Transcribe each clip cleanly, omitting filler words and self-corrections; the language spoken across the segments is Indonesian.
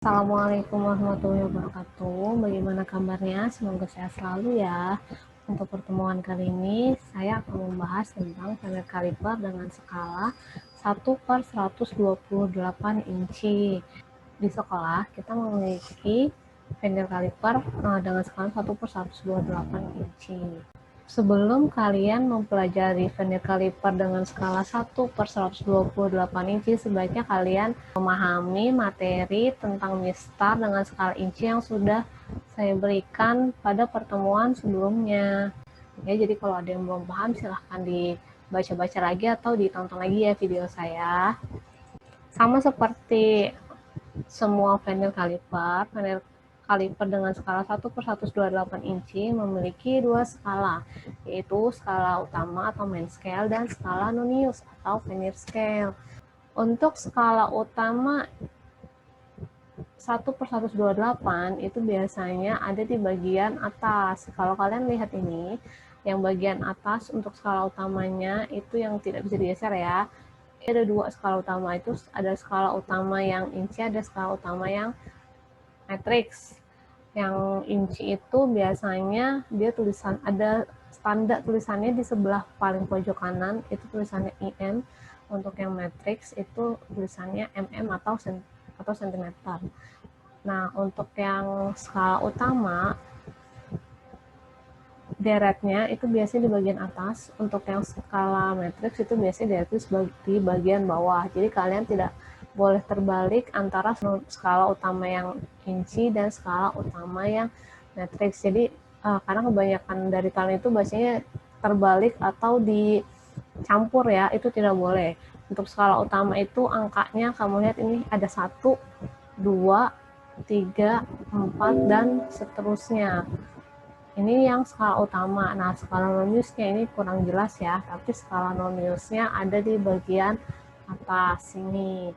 Assalamualaikum warahmatullahi wabarakatuh. Bagaimana kabarnya? Semoga sehat selalu ya. Untuk pertemuan kali ini, saya akan membahas tentang fender kaliper dengan skala 1/128 inci. Di sekolah, kita memiliki fender kaliper dengan skala 1/128 inci. Sebelum kalian mempelajari fender kaliper dengan skala 1/128 inci, sebaiknya kalian memahami materi tentang mistar dengan skala inci yang sudah saya berikan pada pertemuan sebelumnya. Ya, jadi kalau ada yang belum paham, silahkan dibaca-baca lagi atau ditonton lagi ya video saya. Sama seperti semua fender kaliper dengan skala 1/128 inci memiliki dua skala, yaitu skala utama atau main scale dan skala nonius atau vernier scale. Untuk skala utama 1/128 itu biasanya ada di bagian atas. Kalau kalian lihat ini, yang bagian atas untuk skala utamanya itu yang tidak bisa digeser ya. Ada dua skala utama, itu ada skala utama yang inci, ada skala utama yang matrix. Yang inci itu biasanya dia ada standar tulisannya di sebelah paling pojok kanan, itu tulisannya IM. Untuk yang matrix itu tulisannya mm atau cm. Nah, untuk yang skala utama deretnya itu biasanya di bagian atas. Untuk yang skala matrix itu biasanya deretnya di bagian bawah. Jadi kalian tidak boleh terbalik antara skala utama yang inci dan skala utama yang matrix. Jadi karena kebanyakan dari kalian itu bacanya terbalik atau dicampur ya, itu tidak boleh. Untuk skala utama itu angkanya kamu lihat ini ada 1, 2, 3, 4 dan seterusnya. Ini yang skala utama. Nah, skala noniusnya ini kurang jelas ya, tapi skala noniusnya ada di bagian atas sini.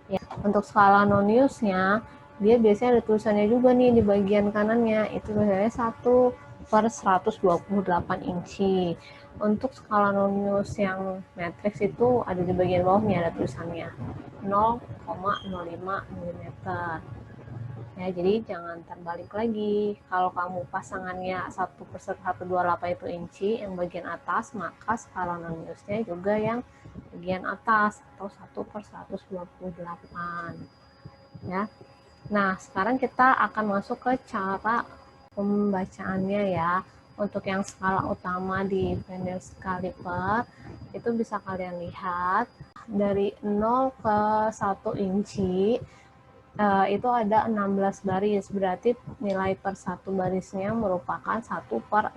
Ya, untuk skala noniusnya, dia biasanya ada tulisannya juga nih di bagian kanannya. Itu biasanya 1/128 inci. Untuk skala nonius yang matrix itu ada di bagian bawahnya, ada tulisannya 0,05 mm. Ya, jadi jangan terbalik lagi. Kalau kamu pasangannya 1/128 itu inci, yang bagian atas, maka skala noniusnya juga yang bagian atas atau 1/128. Ya. Nah, sekarang kita akan masuk ke cara pembacaannya ya. Untuk yang skala utama di fender kaliper itu bisa kalian lihat dari 0 ke 1 inci. Itu ada 16 baris, berarti nilai per satu barisnya merupakan 1/16.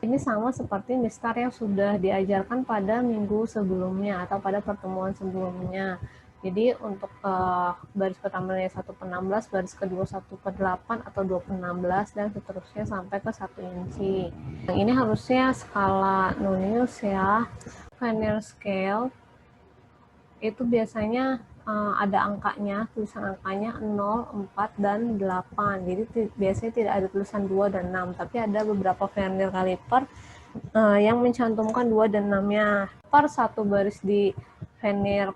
Ini sama seperti mistar yang sudah diajarkan pada minggu sebelumnya atau pada pertemuan sebelumnya. Jadi untuk baris pertama nilai 1/16, baris kedua 1/8 atau 2/16 dan seterusnya sampai ke 1 inci. Yang ini harusnya skala nonius ya. Vernier scale itu biasanya ada angkanya, tulisan angkanya 0, 4, dan 8. Jadi biasanya tidak ada tulisan 2 dan 6, tapi ada beberapa vernier kaliper yang mencantumkan 2 dan 6-nya. Per satu baris di vernier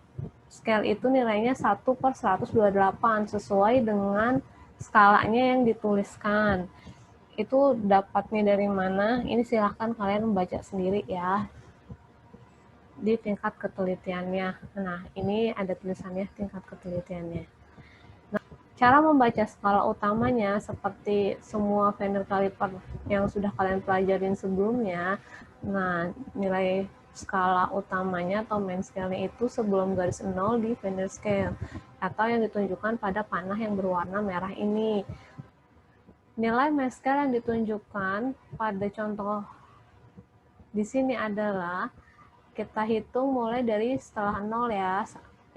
scale itu nilainya 1/128 sesuai dengan skalanya yang dituliskan. Itu dapatnya dari mana? Ini silahkan kalian membaca sendiri ya di tingkat ketelitiannya. Nah, ini ada tulisannya tingkat ketelitiannya. Nah, cara membaca skala utamanya seperti semua fender kaliper yang sudah kalian pelajarin sebelumnya. Nah, nilai skala utamanya atau main scale-nya itu sebelum garis 0 di fender scale atau yang ditunjukkan pada panah yang berwarna merah ini. Nilai main scale yang ditunjukkan pada contoh di sini adalah kita hitung mulai dari setelah 0 ya.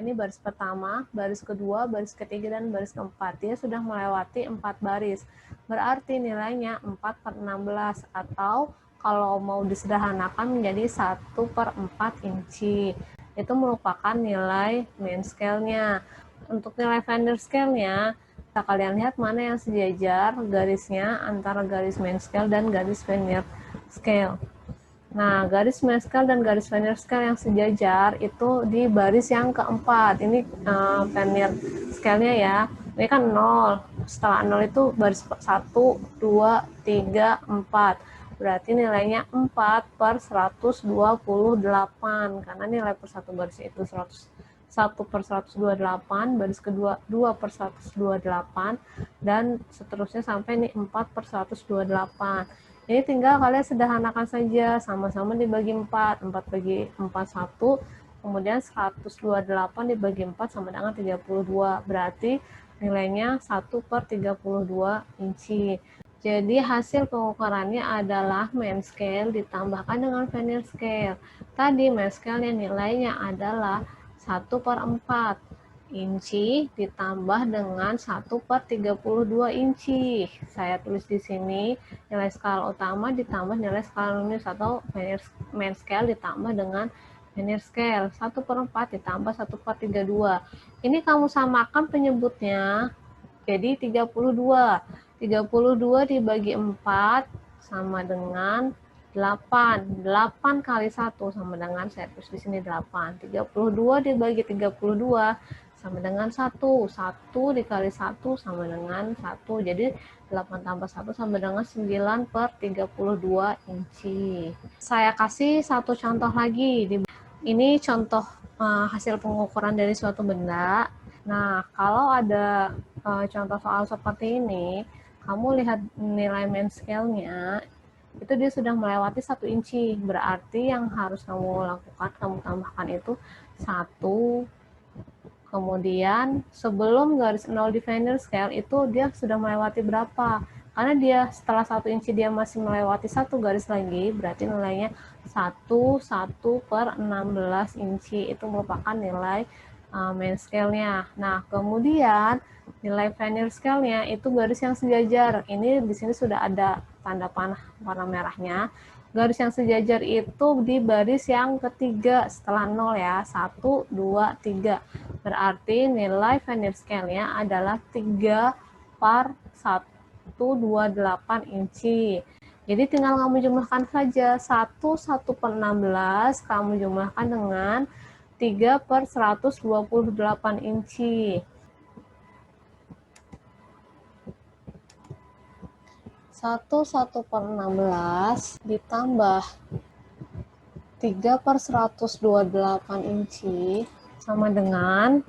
Ini baris pertama, baris kedua, baris ketiga, dan baris keempat. Dia sudah melewati 4 baris. Berarti nilainya 4/16 atau kalau mau disederhanakan menjadi 1/4 inci. Itu merupakan nilai main scale-nya. Untuk nilai fender scale-nya, bisa kalian lihat mana yang sejajar garisnya antara garis main scale dan garis vernier scale. Nah, garis main scale dan garis vernier scale yang sejajar itu di baris yang keempat. Ini vernier scale-nya ya. Ini kan 0. Setelah 0 itu baris 1, 2, 3, 4. Berarti nilainya 4 per 128. Karena nilai per satu baris itu 1 per 128, baris kedua 2 per 128, dan seterusnya sampai nih 4 per 128. Ini tinggal kalian sederhanakan saja, sama-sama dibagi 4. 4 bagi 4, 1. Kemudian 128 dibagi 4 sama dengan 32. Berarti nilainya 1 per 32 inci. Jadi hasil pengukurannya adalah main scale ditambahkan dengan vernier scale. Tadi main scale-nya nilainya adalah 1 per 4 inci ditambah dengan 1 per 32 inci. Saya tulis di sini nilai skala utama ditambah nilai skala luminous atau main scale ditambah dengan vernier scale. 1 per 4 ditambah 1 per 32. Ini kamu samakan penyebutnya jadi 32. 32 dibagi 4 sama dengan 8. 8 kali 1 sama dengan, saya tulis di sini 8. 32 dibagi 32 sama dengan 1. 1 dikali 1 sama dengan 1. Jadi 8 tambah 1 sama dengan 9 per 32 inci. Saya kasih satu contoh lagi. Ini contoh hasil pengukuran dari suatu benda. Nah, kalau ada contoh soal seperti ini, kamu lihat nilai main scale-nya, itu dia sudah melewati 1 inci. Berarti yang harus kamu lakukan, kamu tambahkan itu 1. Kemudian sebelum garis 0 di vernier scale, itu dia sudah melewati berapa? Karena dia setelah 1 inci dia masih melewati 1 garis lagi, berarti nilainya 1 per 16 inci. Itu merupakan nilai main scale-nya. Nah, kemudian nilai vernier scale-nya itu garis yang sejajar. Ini di sini sudah ada tanda panah warna merahnya. Garis yang sejajar itu di baris yang ketiga setelah 0 ya. 1, 2, 3. Berarti nilai vernier scale-nya adalah 3 per 128 inci. Jadi tinggal kamu jumlahkan saja. 1 per 16 kamu jumlahkan dengan 3 per 128 inci. 1 per 16 ditambah 3 per 128 inci sama dengan,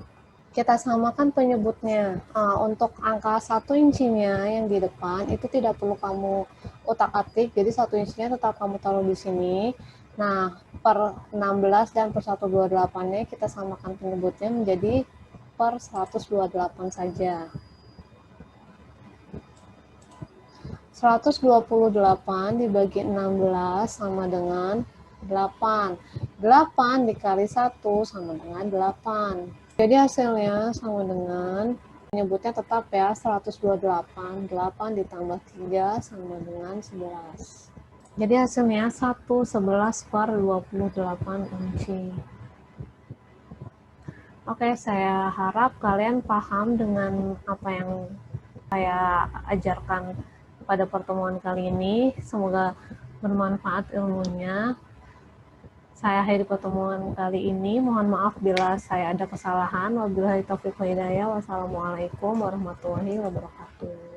kita samakan penyebutnya. Untuk angka 1 incinya yang di depan itu tidak perlu kamu utak-atik, jadi 1 incinya tetap kamu taruh di sini. Nah, per 16 dan per 128-nya kita samakan penyebutnya menjadi per 128 saja. 128 dibagi 16 sama dengan 8. 8 dikali 1 sama dengan 8. Jadi hasilnya sama dengan, penyebutnya tetap ya, 128. 8 ditambah 3 sama dengan 11. Jadi hasilnya 111 per 28 inci. Oke, saya harap kalian paham dengan apa yang saya ajarkan pada pertemuan kali ini. Semoga bermanfaat ilmunya. Saya akhiri pertemuan kali ini. Mohon maaf bila saya ada kesalahan. Wabillahi taufiq wal hidayah. Wassalamualaikum warahmatullahi wabarakatuh.